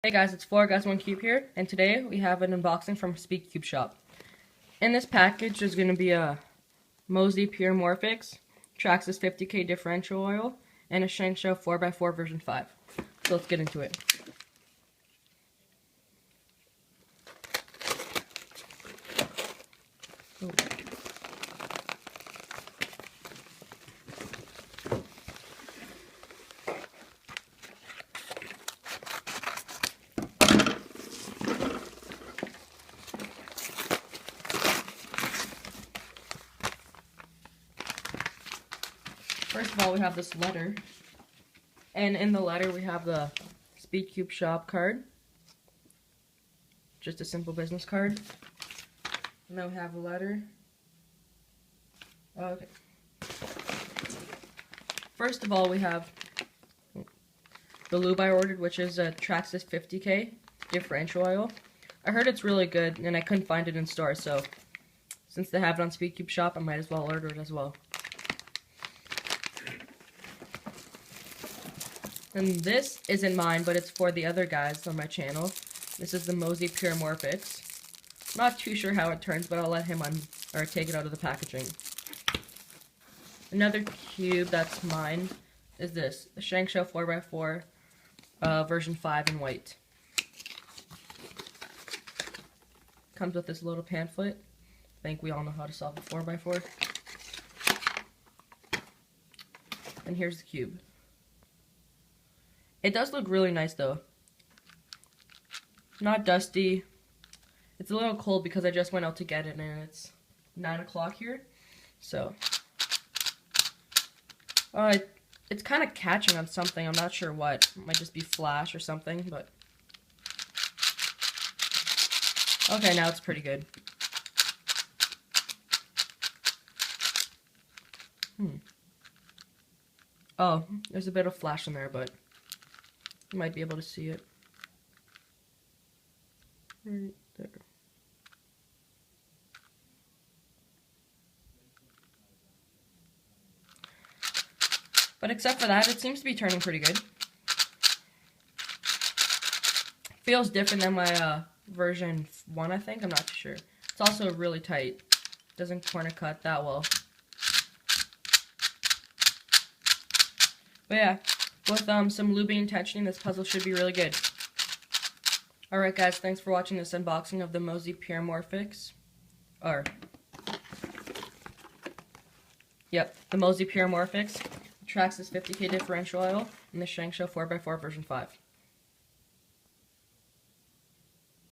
Hey guys, it's 4guys1cube here, and today we have an unboxing from Speedcube Shop. In this package, there's going to be a MoZhi pyramorphinx, traxxas 50K differential oil, and a shengshou 4x4 version 5. So let's get into it. Oh. First of all, we have this letter, and in the letter we have the Speedcube Shop card, just a simple business card, and then we have a letter. Okay. First of all, we have the lube I ordered, which is a traxxas 50K differential oil. I heard it's really good, and I couldn't find it in store, so since they have it on Speedcube Shop, I might as well order it as well. And this isn't mine, but it's for the other guys on my channel. This is the MoZhi pyramorphinx. Not too sure how it turns, but I'll let him take it out of the packaging. Another cube that's mine is this, the shengshou 4x4 version 5 in white. Comes with this little pamphlet. I think we all know how to solve a 4x4. And here's the cube. It does look really nice though. Not dusty. It's a little cold because I just went out to get it and it's 9 o'clock here. So, it's kind of catching on something. I'm not sure what. It might just be flash or something, but. Okay, now it's pretty good. Oh, there's a bit of flash in there, but you might be able to see it. Right there. But except for that, it seems to be turning pretty good. Feels different than my version 1, I think. I'm not too sure. It's also really tight. Doesn't corner cut that well. But yeah, with some lubing and tensioning, this puzzle should be really good. Alright guys, thanks for watching this unboxing of the MoZhi pyramorphinx. The MoZhi pyramorphinx, traxxas 50K differential oil, and the shengshou 4x4 version 5.